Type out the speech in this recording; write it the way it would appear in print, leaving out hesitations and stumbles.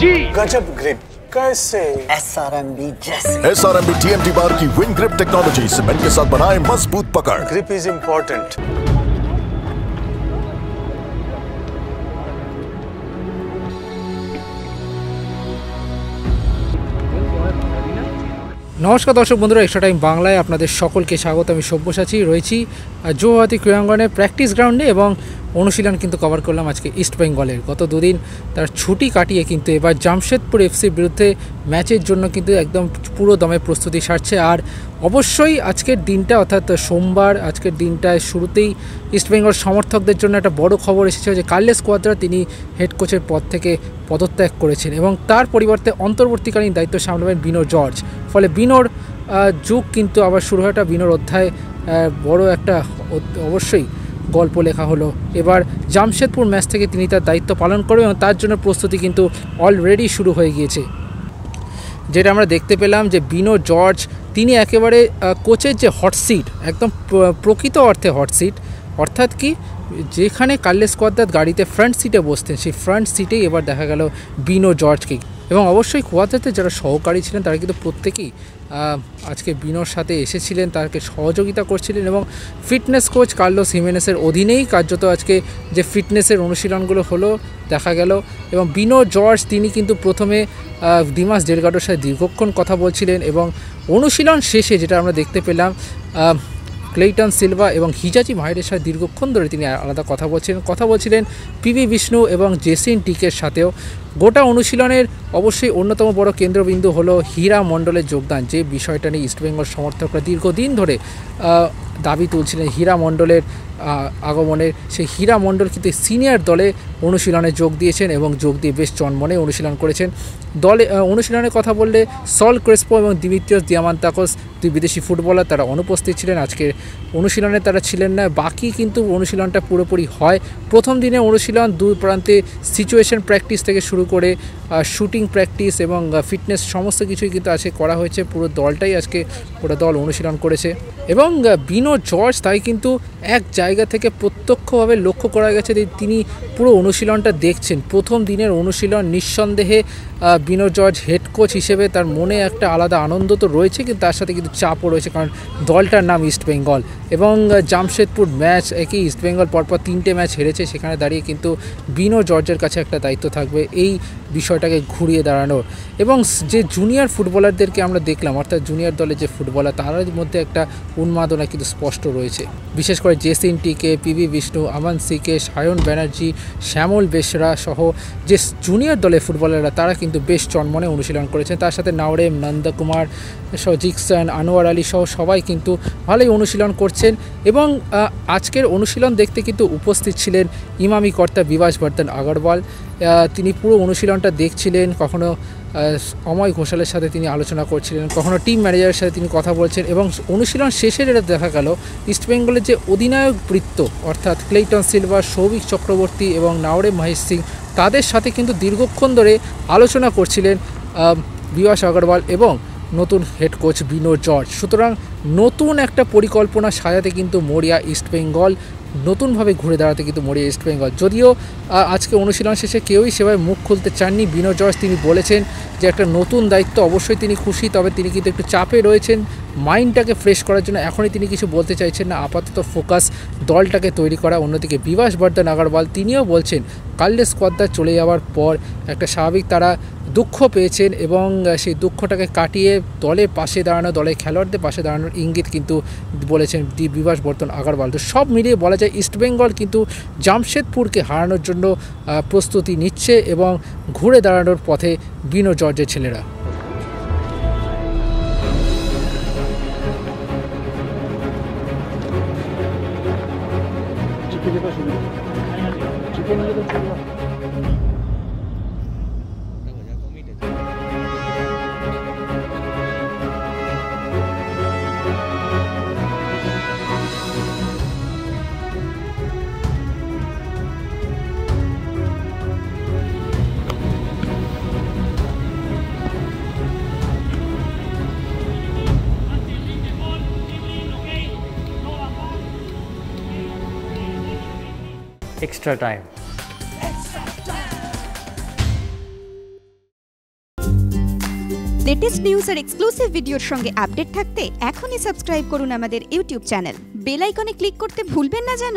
जी गजब ग्रिप कैसे SRMB जैसे SRMB TMT बार की विंग ग्रिप टेक्नोलॉजी सीमेंट के साथ बनाए मजबूत पकड़। Grip is important. নমস্কার দর্শক বন্ধুরা, এক্সট্রা টাইম বাংলায় আপনাদের সকলকে স্বাগত। আমি সব্যসাচী রয়েছি যুবভারতী ক্রীড়াঙ্গনের প্র্যাকটিস গ্রাউন্ডে এবং অনুশীলন কিন্তু কভার করলাম আজকে ইস্ট বেঙ্গলের। গত দুদিন তার ছুটি কাটিয়ে কিন্তু এবার জামশেদপুর এফসির বিরুদ্ধে ম্যাচের জন্য কিন্তু একদম পুরো দমে প্রস্তুতি সারছে। আর অবশ্যই আজকের দিনটা অর্থাৎ সোমবার আজকের দিনটায় শুরুতেই ইস্টবেঙ্গল সমর্থকদের জন্য একটা বড় খবর এসেছে যে কার্লোস কোয়াদ্রা তিনি হেড কোচের পদ থেকে পদত্যাগ করেছেন এবং তার পরিবর্তে অন্তর্বর্তীকালীন দায়িত্ব সামলাবেন বিনো জর্জ। ফলে বিনোর যুগ কিন্তু আবার শুরু হয়, বিনোর অধ্যায় বড় একটা অবশ্যই গল্প লেখা হলো। এবার জামশেদপুর ম্যাচ থেকে তিনি তার দায়িত্ব পালন করবেন এবং তার জন্য প্রস্তুতি কিন্তু অলরেডি শুরু হয়ে গিয়েছে। যেটা আমরা দেখতে পেলাম যে বিনো জর্জ তিনি একেবারে কোচের যে হট সিট, একদম প্রকৃত অর্থে হট সিট, অর্থাৎ কি যেখানে কার্লোস কোয়াদ্রা গাড়িতে ফ্রন্ট সিটে বসতেন সেই ফ্রন্ট সিটেই এবার দেখা গেল বিনো জর্জকে। এবং অবশ্যই কোয়াদ্রাতে যারা সহকারী ছিলেন তারা কিন্তু প্রত্যেকেই আজকে বিনোর সাথে এসেছিলেন, তাকে সহযোগিতা করছিলেন এবং ফিটনেস কোচ কার্লোস হিমেনেসের অধীনেই কার্যত আজকে যে ফিটনেসের অনুশীলনগুলো হলো দেখা গেল। এবং বিনো জর্জ তিনি কিন্তু প্রথমে দিমাস ডেলগাডোর সাথে দীর্ঘক্ষণ কথা বলছিলেন এবং অনুশীলন শেষে যেটা আমরা দেখতে পেলাম ক্লেইটন সিলভা এবং হিজাচি মাহিরের সাথে দীর্ঘক্ষণ ধরে তিনি আলাদা কথা বলছিলেন পিভি বিষ্ণু এবং জেসিন টিকের সাথেও। গোটা অনুশীলনের অবশ্যই অন্যতম বড় কেন্দ্রবিন্দু হলো হীরা মণ্ডলের যোগদান, যে বিষয়টা নিয়ে ইস্টবেঙ্গল সমর্থকরা দীর্ঘদিন ধরে দাবি তুলছিলেন হীরা মণ্ডলের আগমনের। সেই হীরা মণ্ডল কিন্তু সিনিয়র দলে অনুশীলনে যোগ দিয়েছেন এবং যোগ দিয়ে বেশ চনমনে অনুশীলন করেছেন। দলে অনুশীলনের কথা বললে সল ক্রেসপো এবং দিমিত্রিয়স দিয়ামান্তাকোস দুই বিদেশি ফুটবলার তারা অনুপস্থিত ছিলেন আজকের অনুশীলনে, তারা ছিলেন না। বাকি কিন্তু অনুশীলনটা পুরোপুরি হয়। প্রথম দিনে অনুশীলন দুই প্রান্তে সিচুয়েশন প্র্যাকটিস থেকে শুরু করে শুটিং প্র্যাকটিস এবং ফিটনেস সমস্ত কিছুই কিন্তু আজকে করা হয়েছে। পুরো দলটাই আজকে পুরো দল অনুশীলন করেছে এবং বিনো জর্জ তাই কিন্তু এক জায়গা থেকে প্রত্যক্ষভাবে লক্ষ্য করা গেছে যে তিনি পুরো অনুশীলনটা দেখছেন। প্রথম দিনের অনুশীলন নিঃসন্দেহে বিনো জর্জ হেড কোচ হিসেবে তার মনে একটা আলাদা আনন্দ তো রয়েছে, কিন্তু তার সাথে কিন্তু চাপও রয়েছে, কারণ দলটার নাম ইস্টবেঙ্গল এবং জামশেদপুর ম্যাচ একই ইস্টবেঙ্গল পরপর 3টে ম্যাচ হেরেছে, সেখানে দাঁড়িয়ে কিন্তু বিনো জর্জের কাছে একটা দায়িত্ব থাকবে এই বিষয়টাকে ঘুরিয়ে দাঁড়ানোর। এবং যে জুনিয়র ফুটবলারদেরকে আমরা দেখলাম, অর্থাৎ জুনিয়র দলে যে ফুটবলার তাদের মধ্যে একটা উন্মাদনা কিন্তু স্পষ্ট রয়েছে, বিশেষ করে জেসিন টিকে, পিভি বিষ্ণু, আমান সিকে, সায়ন ব্যানার্জি, শ্যামল বেশরা সহ যে জুনিয়র দলের ফুটবলাররা তারা কিন্তু বেশ চনমনে অনুশীলন করেছেন। তার সাথে নাওরেম, নন্দকুমার সহ জিকসন, আনোয়ার আলী সহ সবাই কিন্তু ভালোই অনুশীলন করছেন। এবং আজকের অনুশীলন দেখতে কিন্তু উপস্থিত ছিলেন ইমামি কর্তা বিভাস বর্ধন আগরওয়াল। তিনি পুরো অনুশীলনটা দেখছিলেন, কখনো অময় ঘোষালের সাথে তিনি আলোচনা করছিলেন, কখনো টিম ম্যানেজারের সাথে তিনি কথা বলছেন। এবং অনুশীলন শেষে যেটা দেখা গেল ইস্টবেঙ্গলের যে অধিনায়ক বৃত্ত অর্থাৎ ক্লেইটন সিলভা, সৌভিক চক্রবর্তী এবং নাওরেম মহেশ সিং তাদের সাথে কিন্তু দীর্ঘক্ষণ ধরে আলোচনা করছিলেন বিভাস আগরওয়াল এবং নতুন হেড কোচ বিনো জর্জ। সুতরাং নতুন একটা পরিকল্পনা সাজাতে কিন্তু মরিয়া ইস্টবেঙ্গল, নতুনভাবে ঘুরে দাঁড়াতে কিন্তু মরিয়া ইস্টবেঙ্গল। যদিও আজকে অনুশীলন শেষে কেউই সেভাবে মুখ খুলতে চাননি বিনো জর্জ, তিনি বলেছেন যে একটা নতুন দায়িত্ব অবশ্যই তিনি খুশি, তবে তিনি কিন্তু একটু চাপে রয়েছেন মাইন্ডটাকে ফ্রেশ করার জন্য। এখনই তিনি কিছু বলতে চাইছেন না, আপাতত ফোকাস দলটাকে তৈরি করা। অন্যদিকে বিভাস বর্ধন আগরওয়াল তিনিও বলছেন কার্লোস কোয়াদ্রা চলে যাওয়ার পর একটা স্বাভাবিক তারা দুঃখ পেয়েছেন এবং সেই দুঃখটাকে কাটিয়ে দলের পাশে দাঁড়ানো, দলের খেলোয়াড়দের পাশে দাঁড়ানোর ইঙ্গিত কিন্তু বলেছেন বিভাস বর্ধন আগরওয়াল। তো সব মিলিয়ে বলা যায় ইস্টবেঙ্গল কিন্তু জামশেদপুরকে হারানোর জন্য প্রস্তুতি নিচ্ছে এবং ঘুরে দাঁড়ানোর পথে বিনো জর্জের ছেলেরা। extra time. লেটেস্ট নিউজ আর এক্সক্লুসিভ ভিডিওর সঙ্গে আপডেট থাকতে এখনই সাবস্ক্রাইব করুন আমাদের ইউটিউব চ্যানেল। বেল আইকনে ক্লিক করতে ভুলবেন না যেন।